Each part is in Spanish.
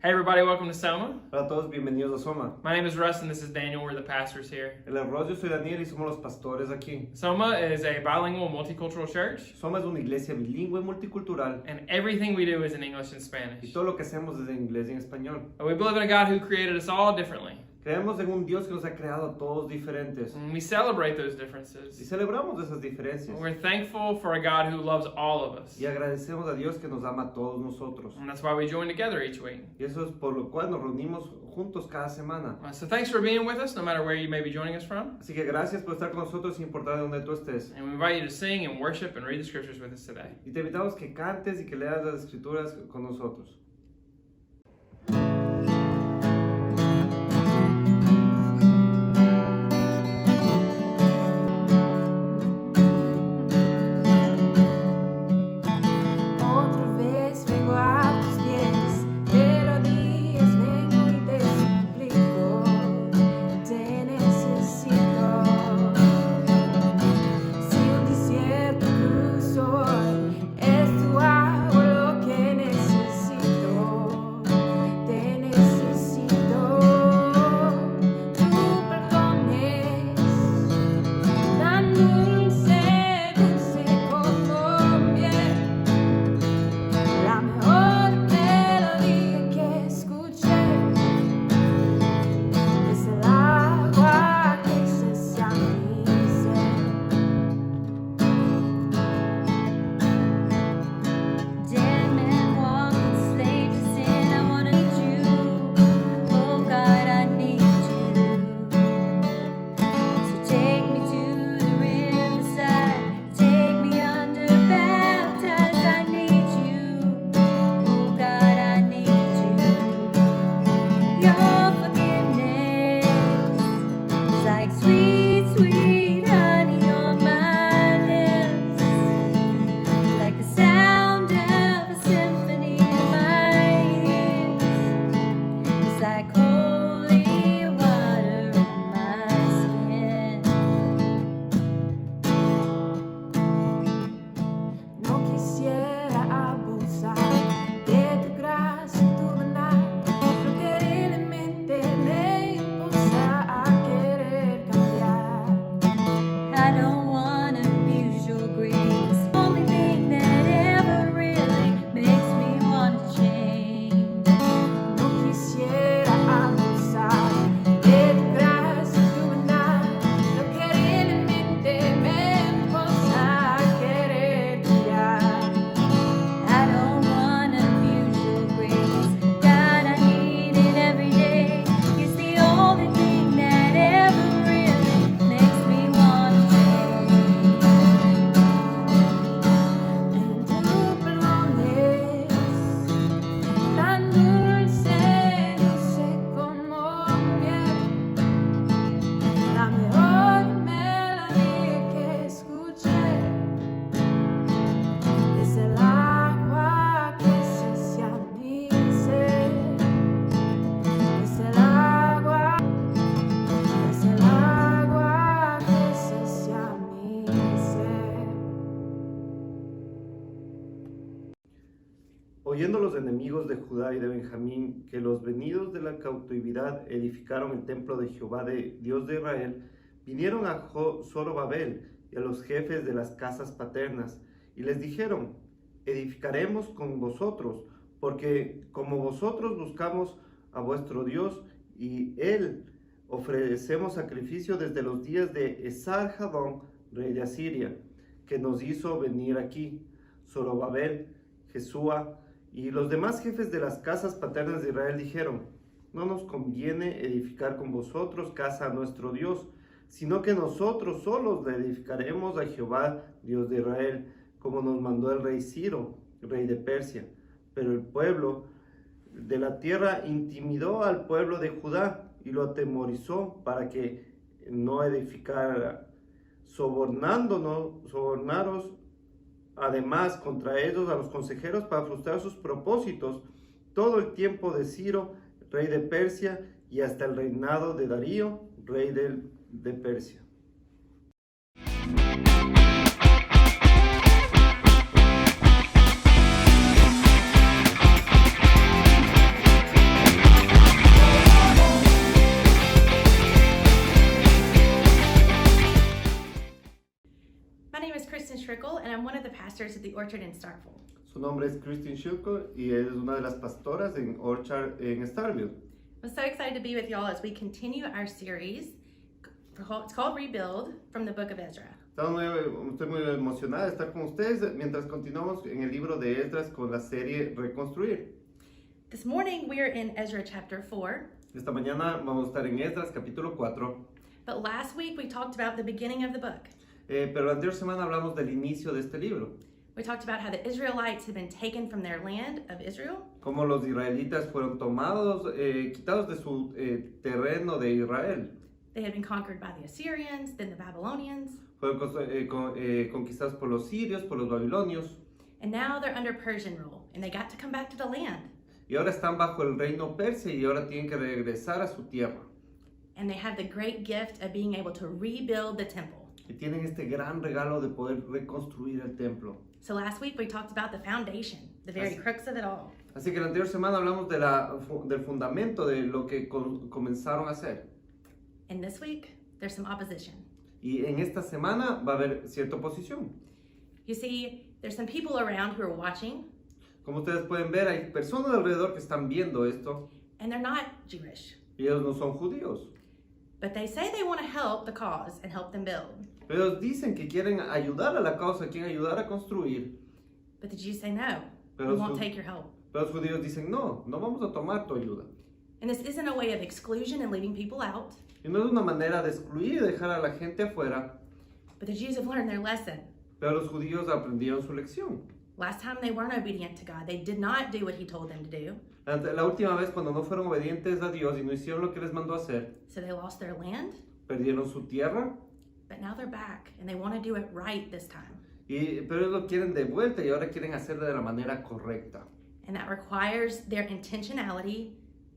Hey everybody, welcome to Soma. Hola a todos, bienvenidos a Soma. My name is Russ and this is Daniel. We're the pastors here. El arroz, yo soy Daniel y somos los pastores aquí. Soma is a bilingual multicultural church, Soma es una iglesia bilingüe y multicultural and everything we do is in English and y Spanish. todo lo que hacemos es en inglés y en español. We believe in a God who created us all differently. Creemos en un Dios que nos ha creado a todos diferentes And we celebrate those y differences. celebramos esas diferencias We're thankful for a God who loves all of us. y agradecemos a Dios que nos ama a todos nosotros. And that's why we join together each week. Y eso es por lo cual nos reunimos juntos cada semana. So thanks for being with us, no matter where you may be joining us from. Así que gracias por estar con nosotros sin importar de donde tú estés. And we invite you to sing and worship and read the scriptures with us today. Y te invitamos que cantes y que leas las escrituras con nosotros. Oyendo los enemigos de Judá y de Benjamín que los venidos de la cautividad edificaron el templo de Jehová, de Dios de Israel, vinieron a Zorobabel y a los jefes de las casas paternas y les dijeron: edificaremos con vosotros, porque como vosotros buscamos a vuestro Dios y él ofrecemos sacrificio desde los días de Esar-Hadón, rey de Asiria, que nos hizo venir aquí. Zorobabel, Jesúa y los demás jefes de las casas paternas de Israel dijeron: no nos conviene edificar con vosotros casa a nuestro Dios, sino que nosotros solos le edificaremos a Jehová, Dios de Israel, como nos mandó el rey Ciro, rey de Persia. Pero el pueblo de la tierra intimidó al pueblo de Judá y lo atemorizó para que no edificara, sobornaros además contra ellos a los consejeros para frustrar sus propósitos todo el tiempo de Ciro, rey de Persia, y hasta el reinado de Darío, rey de Persia. pastors at the Orchard in Starkville. Su nombre es Christine Shilko y es una de las pastoras en Orchard en Starkville. I'm so excited to be with y'all as we continue our series. It's called Rebuild from the book of Ezra. Estoy muy emocionada de estar con ustedes mientras continuamos en el libro de Esdras con la serie Reconstruir. This morning we are in Ezra chapter 4. Esta mañana vamos a estar en Esdras capítulo 4. But last week we talked about the beginning of the book. Pero la anterior semana hablamos del inicio de este libro. We talked about how the Israelites had been taken from their land of Israel. Cómo los israelitas fueron tomados, quitados de su terreno de Israel. They had been conquered by the Assyrians, then the Babylonians. Fueron conquistados por los sirios, por los babilonios. And now they're under Persian rule, and they got to come back to the land. Y ahora están bajo el reino persa y ahora tienen que regresar a su tierra. And they have the great gift of being able to rebuild the temple. Y tienen este gran regalo de poder reconstruir el templo. So last week we talked about the foundation, the very crux of it all. Así que la anterior semana hablamos del fundamento de lo que comenzaron a hacer. And this week, there's some opposition. Y en esta semana va a haber cierta oposición. You see, there's some people around who are watching, Como ustedes pueden ver, hay personas alrededor que están viendo esto and they're not Jewish. y ellos no son judíos. But they say they want to help the cause and help them build. Pero ellos dicen que quieren ayudar a la causa, quieren ayudar a construir. But the Jews say no, Pero we won't los- take your help. Pero los judíos dicen, no vamos a tomar tu ayuda. And this isn't a way of exclusion and leaving people out, Y no es una manera de excluir y dejar a la gente afuera, but the Jews have learned their lesson. pero los judíos aprendieron su lección. Last time they weren't obedient to God. They did not do what he told them to do. La última vez cuando no fueron obedientes a Dios y no hicieron lo que les mandó hacer, So they lost their land, perdieron su tierra, but now they're back and they want to do it right this time. pero ellos lo quieren de vuelta y ahora quieren hacerlo de la manera correcta. And that requires their intentionality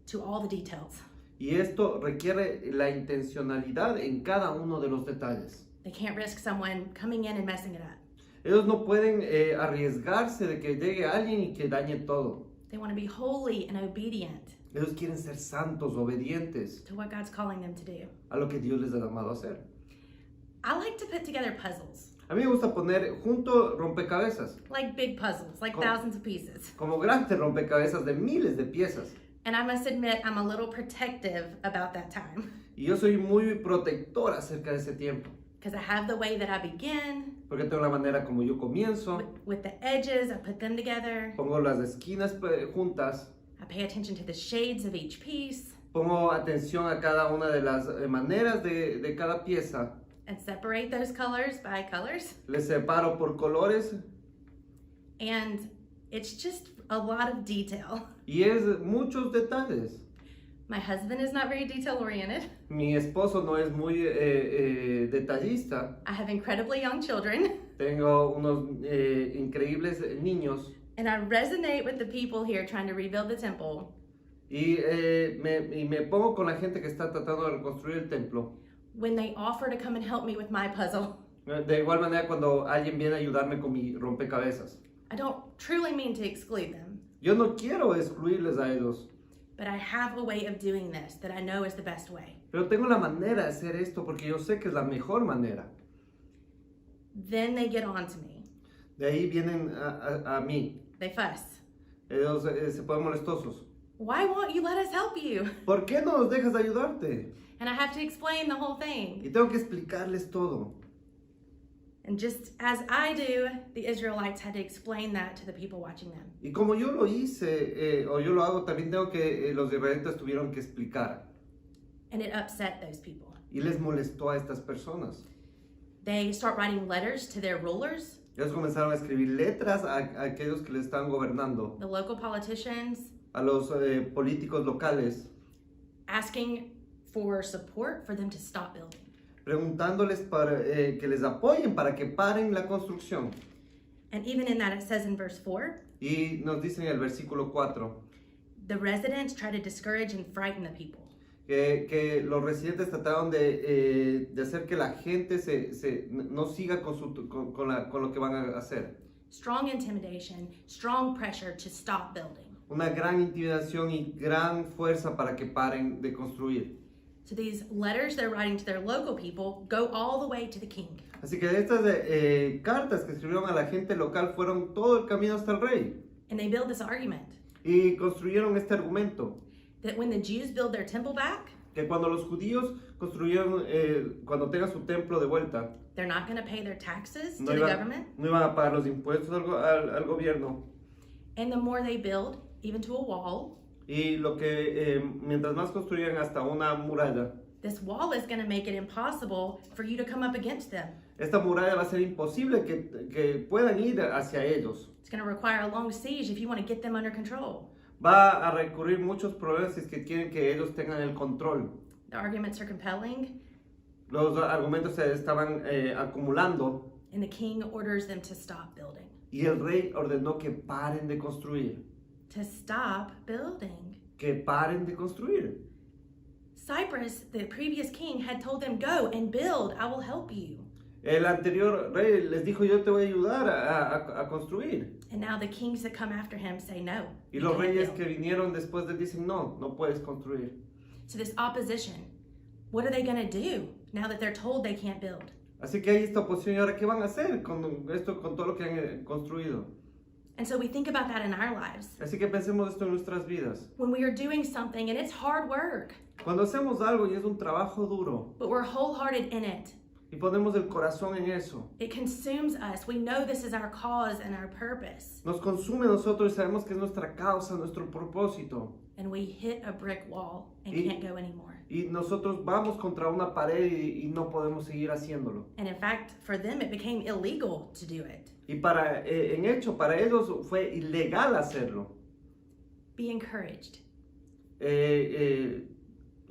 to all the details. Y esto requiere la intencionalidad en cada uno de los detalles. They can't risk someone coming in and messing it up. Ellos no pueden arriesgarse de que llegue alguien y que dañe todo. They want to be holy and obedient Ellos quieren ser santos, obedientes to what God's calling them to do. a lo que Dios les ha llamado a hacer. I like to put together puzzles, A mí me gusta poner junto rompecabezas, like big puzzles, like Cool. thousands of pieces. como grandes rompecabezas de miles de piezas. And I must admit, I'm a little protective about that time Y yo soy muy protector acerca de ese tiempo, because I have the way that I begin porque tengo la manera como yo comienzo, with the edges. I put them together. pongo las esquinas juntas, I pay attention to the shades of each piece pongo atención a cada una de las maneras de cada pieza, and separate those colors by colors. les separo por colores And it's just a lot of detail. y es muchos detalles. My husband is not very detail oriented. Mi esposo no es muy detallista. I have incredibly young children. Tengo unos increíbles niños And I resonate with the people here trying to rebuild the temple y me pongo con la gente que está tratando de reconstruir el templo. when they offer to come and help me with my puzzle. De igual manera cuando alguien viene a ayudarme con mi rompecabezas. I don't truly mean to exclude them, Yo no quiero excluirles a ellos, but I have a way of doing this that I know is the best way. pero tengo la manera de hacer esto porque yo sé que es la mejor manera. Then they get on to me. De ahí vienen a mí. They fuss. Ellos se ponen molestosos. Why won't you let us help you? ¿Por qué no nos dejas ayudarte? And I have to explain the whole thing. Y tengo que explicarles todo. And just as I do, the Israelites had to explain that to the people watching them. Y como yo lo hice, o yo lo hago, también tengo que, los israelitas tuvieron que explicar. And it upset those people. Y les molestó a estas personas. They start writing letters to their rulers, Ellos comenzaron a escribir letras a aquellos que les están gobernando, the local politicians, a los políticos locales, asking for support for them to stop building. preguntándoles para, que les apoyen para que paren la construcción. And even in that, it says in verse 4, Y nos dice en el versículo 4 the residents try to discourage and frighten the people. que los residentes trataron de hacer que la gente no siga con lo que van a hacer. Strong intimidation, strong pressure to stop building. Una gran intimidación y gran fuerza para que paren de construir. So these letters they're writing to their local people go all the way to the king. Así que estas cartas que escribieron a la gente local fueron todo el camino hasta el rey. And they build this argument Y construyeron este argumento, that when the Jews build their temple back, que cuando los judíos construyeron, cuando tengan su templo de vuelta, they're not going to pay their taxes to no the iban, government. no iban a pagar los impuestos al gobierno. And the more they build, even to a wall, Y lo que, mientras más construían hasta una muralla, this wall is going to make it impossible for you to come up against them. esta muralla va a ser imposible que puedan ir hacia ellos. It's going to require a long siege if you want to get them under control. Va a recurrir muchos problemas si es que quieren que ellos tengan el control. The arguments are compelling, Los argumentos se estaban acumulando and the king orders them to stop building. y el rey ordenó que paren de construir. To stop building. Que paren de construir. Cyprus, the previous king, had told them, "Go and build, I will help you." El anterior rey les dijo, yo te voy a ayudar a construir. And now the kings that come after him say, "No." Y you los can't reyes build." que vinieron después de él dicen, no, no puedes construir. So this opposition, what are they going to do now that they're told they can't build? Así que hay esta oposición y ahora ¿qué van a hacer con esto, con todo lo que han construido? And so we think about that in our lives. Así que pensemos esto en nuestras vidas. When we are doing something and it's hard work, Cuando hacemos algo y es un trabajo duro but we're wholehearted in it, y ponemos el corazón en eso, it consumes us. We know this is our cause and our purpose. nos consume a nosotros y sabemos que es nuestra causa, nuestro propósito. And we hit a brick wall and Y- can't go anymore. Y nosotros vamos contra una pared y no podemos seguir haciéndolo. And in fact, for them, it became illegal to do it. Y en hecho, para ellos fue ilegal hacerlo. Be encouraged.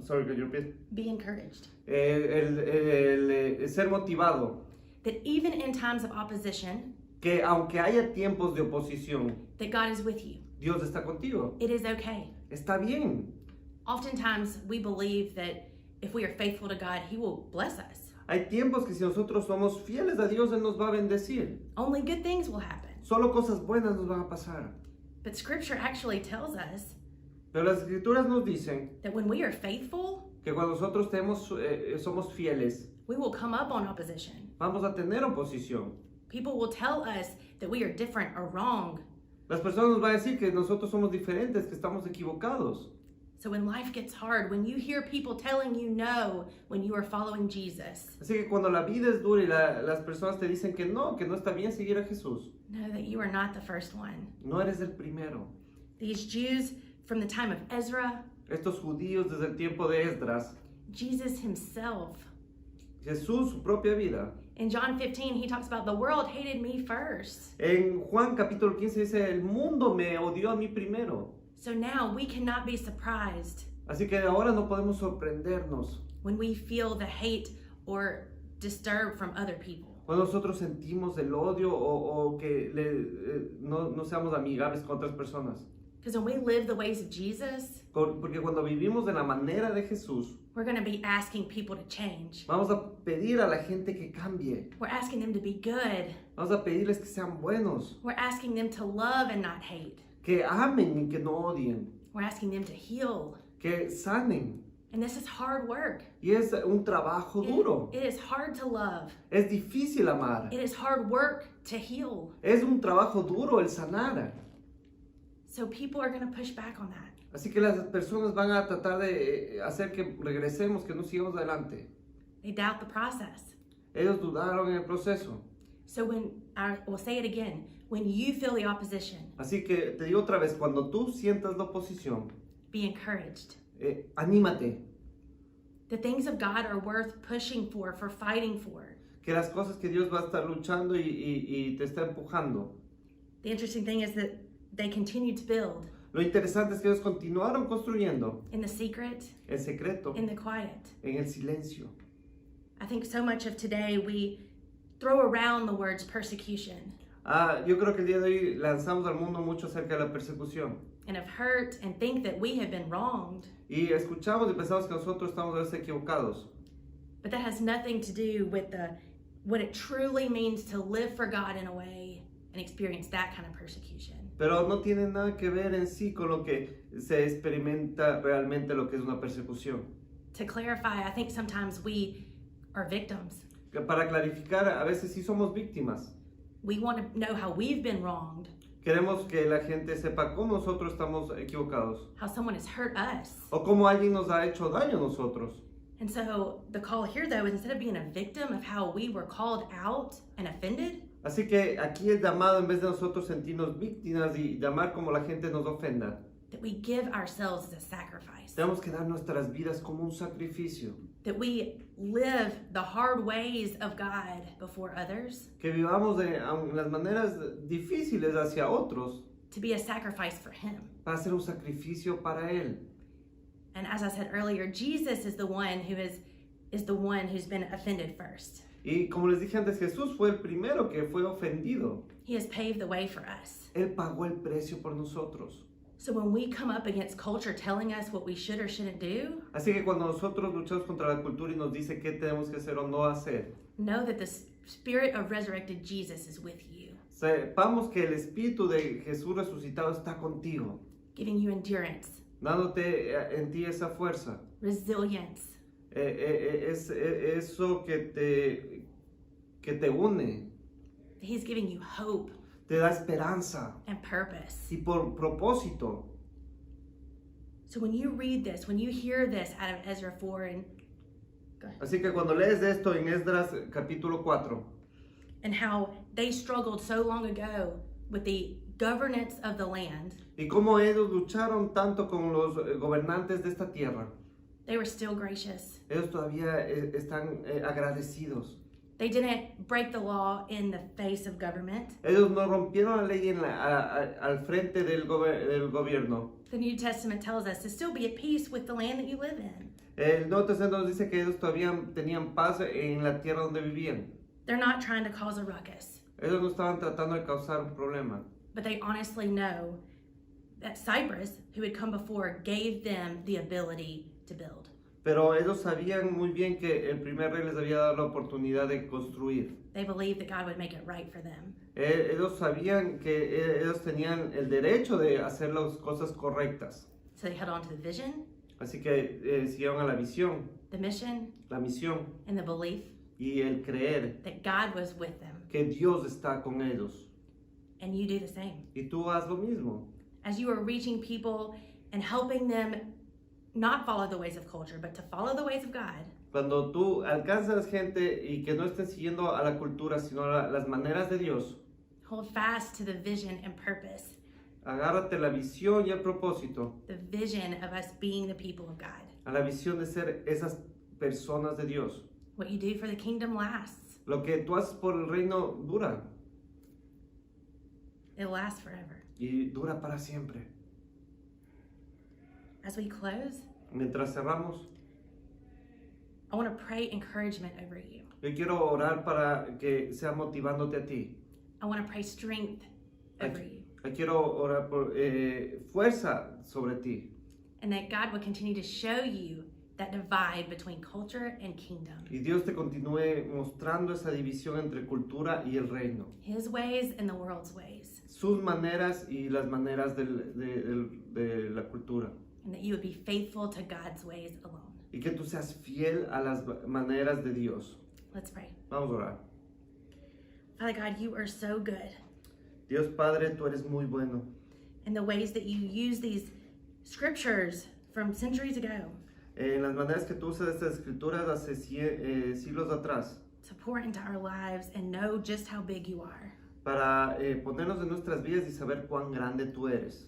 Sorry, could you repeat? Be encouraged. Ser motivado. That even in times of opposition, Que aunque haya tiempos de oposición, that God is with you. Dios está contigo. It is okay. Está bien. Oftentimes, we believe that if we are faithful to God, He will bless us. Hay tiempos que si nosotros somos fieles a Dios, Él nos va a bendecir. Only good things will happen. Solo cosas buenas nos van a pasar. But Scripture actually tells us Pero las escrituras nos dicen that when we are faithful, que cuando nosotros somos fieles, we will come up on opposition. vamos a tener oposición. People will tell us that we are different or wrong. Las personas nos van a decir que nosotros somos diferentes, que estamos equivocados. So when life gets hard, when you hear people telling you no when you are following Jesus, Así que cuando la vida es dura y las personas te dicen que no está bien seguir a Jesús, know that you are not the first one. no eres el primero. These Jews from the time of Ezra, Estos judíos desde el tiempo de Esdras, Jesus himself. Jesús, su propia vida. In John 15, he talks about the world hated me first. En Juan capítulo 15 dice, el mundo me odió a mí primero. So now we cannot be surprised Así que ahora no podemos sorprendernos when we feel the hate or disturbed from other people. cuando nosotros sentimos el odio o que no seamos amigables con otras personas. Because when we live the ways of Jesus, Porque cuando vivimos de la manera de Jesús, we're going to be asking people to change. vamos a pedir a la gente que cambie. We're asking them to be good. Vamos a pedirles que sean buenos, We're asking them to love and not hate. que amen y que no odien, We're asking them to heal. que sanen. And this is hard work. Y es un trabajo duro. It is hard to love. Es difícil amar. It is hard work to heal. Es un trabajo duro el sanar. So people are going to push back on that. Así que las personas van a tratar de hacer que regresemos, que no sigamos adelante. They doubt the process. Ellos dudaron en el proceso. So we'll say it again. When you feel the opposition, Así que te digo otra vez, cuando tú sientas la oposición, be encouraged. anímate. The things of God are worth pushing for fighting for. Que las cosas que Dios va a estar luchando y te está empujando. The interesting thing is that they continue to build Lo interesante es que ellos continuaron construyendo in the secret, en secreto, in the quiet. en el silencio. I think so much of today we throw around the words persecution Yo creo que el día de hoy lanzamos al mundo mucho acerca de la persecución. and of hurt and think that we have been wronged. Y escuchamos y pensamos que nosotros estamos a veces equivocados. But that has nothing to do with what it truly means to live for God in a way and experience that kind of persecution. Pero no tiene nada que ver en sí con lo que se experimenta realmente lo que es una persecución. To clarify, I think sometimes we are victims. Que para clarificar, a veces sí somos víctimas. We want to know how we've been wronged, Queremos que la gente sepa cómo nosotros estamos equivocados how someone has hurt us. o cómo alguien nos ha hecho daño a nosotros. And so the call here, though, is instead of being a victim of how we were called out and offended, Así que aquí el llamado, en vez de nosotros sentirnos víctimas y llamar como la gente nos ofenda, that we give ourselves as a sacrifice, tenemos que dar nuestras vidas como un sacrificio. that we live the hard ways of God before others, Que vivamos de las maneras difíciles hacia otros to be a sacrifice for Him. para hacer un sacrificio para Él. And as I said earlier, Jesus is the one who's been offended first. Y como les dije antes, Jesús fue el primero que fue ofendido. He has paved the way for us. Él pagó el precio por nosotros. So when we come up against culture telling us what we should or shouldn't do, Así que cuando nosotros luchamos contra la cultura y nos dice qué tenemos que hacer o no hacer, know that the Spirit of resurrected Jesus is with you, sepamos que el Espíritu de Jesús resucitado está contigo, giving you endurance, dándote en ti esa fuerza. resilience, Es eso que te une, He's giving you hope te da esperanza and purpose. y por propósito. So when you read this, when you hear this out of Ezra 4, and Así que cuando lees esto en Esdras capítulo 4, and how they struggled so long ago with the governance of the land, y cómo ellos lucharon tanto con los gobernantes de esta tierra, they were still gracious. ellos todavía están agradecidos. They didn't break the law in the face of government. Ellos no rompieron la ley al frente del gobierno. The New Testament tells us to still be at peace with the land that you live in. El Nuevo Testamento nos dice que ellos todavía tenían paz en la tierra donde vivían. They're not trying to cause a ruckus, Ellos no estaban tratando de causar un problema. but they honestly know that Cyprus, who had come before, gave them the ability to build. Pero ellos sabían muy bien que el primer rey les había dado la oportunidad de construir. They believed that God would make it right for them. Ellos sabían que ellos tenían el derecho de hacer las cosas correctas. So they held on to the vision, Así que siguieron a la visión, the mission, la misión and the belief y el creer that God was with them. que Dios está con ellos. And you do the same. Y tú haz lo mismo. As you are reaching people and helping them not follow the ways of culture, but to follow the ways of God, Cuando tú alcanzas gente y que no estén siguiendo a la cultura, sino a las maneras de Dios, hold fast to the vision and purpose, agárrate la visión y el propósito, the vision of us being the people of God. a la visión de ser esas personas de Dios. What you do for the kingdom lasts. Lo que tú haces por el reino dura It lasts forever. y dura para siempre. As we close, Mientras cerramos, I want to pray encouragement over you. yo quiero orar para que sea motivándote a ti. I want to pray strength over you. Yo quiero orar por fuerza sobre ti. And that God will continue to show you that divide between culture and kingdom. Y Dios te continúe mostrando esa división entre cultura y el reino. His ways and the world's ways. Sus maneras y las maneras de la cultura. And that you would be faithful to God's ways alone. Y que tú seas fiel a las maneras de Dios. Let's pray. Vamos a orar. Father God, you are so good. Dios Padre, tú eres muy bueno. In the ways that you use these scriptures from centuries ago En las maneras que tú usas estas escrituras hace siglos atrás. to pour into our lives and know just how big you are. Para ponernos en nuestras vidas y saber cuán grande tú eres.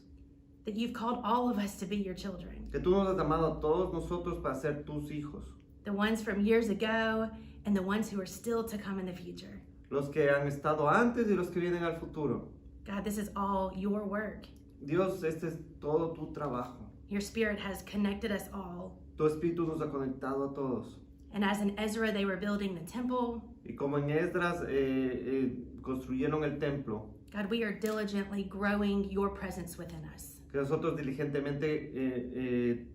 That you've called all of us to be your children. Que tú nos has llamado a todos nosotros para ser tus hijos. The ones from years ago and the ones who are still to come in the future. Los que han estado antes y los que vienen al futuro. God, this is all your work. Dios, este es todo tu trabajo. Your spirit has connected us all. Tu espíritu nos ha conectado a todos. And as in Ezra, they were building the temple. Y como en Esdras construyeron el templo, God, we are diligently growing your presence within us. que nosotros diligentemente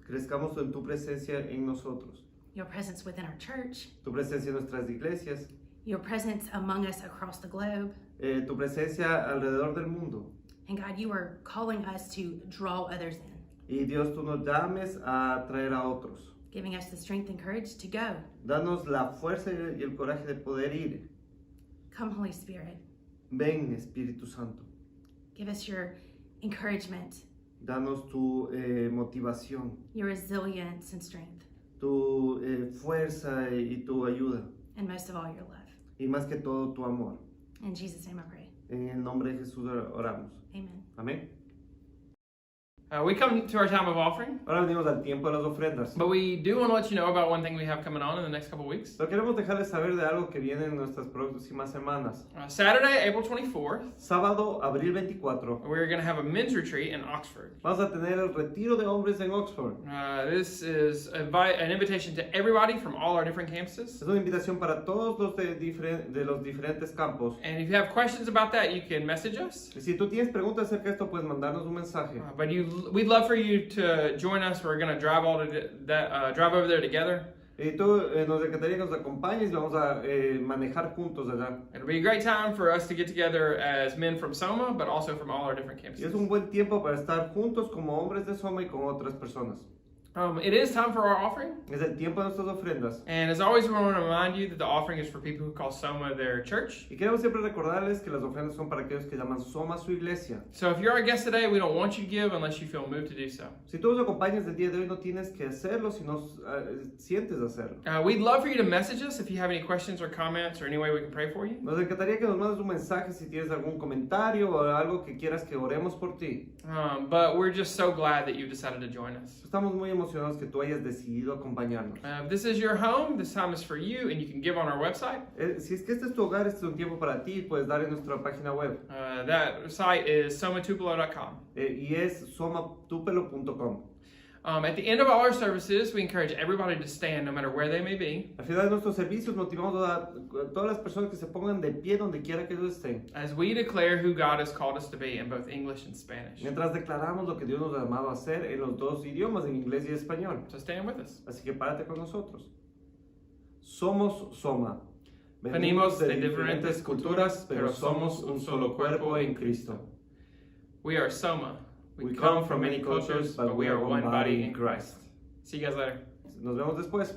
crezcamos en tu presencia en nosotros. Your presence within our church. Tu presencia en nuestras iglesias, Your presence among us across the globe. tu presencia alrededor del mundo. And God, you are calling us to draw others in. Y Dios, tú nos llames a traer a otros. giving us the strength and courage to go. Danos la fuerza y el coraje de poder ir. Come, Holy Spirit. Ven, Espíritu Santo. Give us your encouragement, Danos tu motivación, your resilience and strength, tu fuerza y tu ayuda. and most of all, your love. Y más que todo, tu amor. In Jesus' name I pray. En el nombre de Jesús oramos. Amen. Amén. We come to our time of offering, Ahora venimos al tiempo de las ofrendas. but we do want to let you know about one thing we have coming on in the next couple weeks. Pero queremos dejarles saber de algo que viene en nuestras próximas semanas. Saturday, April 24th, Sábado, abril 24, we're going to have a men's retreat in Oxford. vamos a tener el retiro de hombres en Oxford. This is an invitation to everybody from all our different campuses. Es una invitación para todos los de los diferentes campos. And if you have questions about that, you can message us. Y si tú tienes preguntas acerca de esto, puedes mandarnos un mensaje. But we'd love for you to join us. We're going to drive drive over there together. Y tú nos encantaría que nos acompañes y vamos a manejar juntos allá. It'll be a great time for us to get together as men from Soma, but also from all our different Y es campuses. un buen tiempo para estar juntos como hombres de Soma y con otras personas. It is time for our offering. Es el tiempo de nuestras ofrendas. And as always, we want to remind you that the offering is for people who call Soma their church. Y queremos siempre recordarles que las ofrendas son para aquellos que llaman Soma su iglesia. So if you're our guest today, we don't want you to give unless you feel moved to do so. Si tú nos acompañas el día de hoy, no tienes que hacerlo si no sientes hacerlo. We'd love for you to message us if you have any questions or comments or any way we can pray for you. Nos encantaría que nos mandes un mensaje si tienes algún comentario o algo que quieras que oremos por ti. But we're just so glad that you've decided to join us. Estamos muy emocionados que tú hayas decidido acompañarnos. If this is your home, this time is for you, and you can give on our website. Si es que este es tu hogar, este es un tiempo para ti, puedes dar en nuestra página web. That site is somatupelo.com. Y es somatupelo.com. At the end of all our services, we encourage everybody to stand no matter where they may be, Al final de nuestros servicios motivamos a todas las personas que se pongan de pie donde quiera que ellos estén. as we declare who God has called us to be in both English and Spanish. Mientras declaramos lo que Dios nos ha llamado a hacer en los dos idiomas, en inglés y español. So stand with us. Así que párate con nosotros. Somos Soma. Venimos de diferentes culturas, pero somos un solo cuerpo en Cristo. We are Soma. We come from many cultures, but we are one body in Christ. See you guys later. Nos vemos después.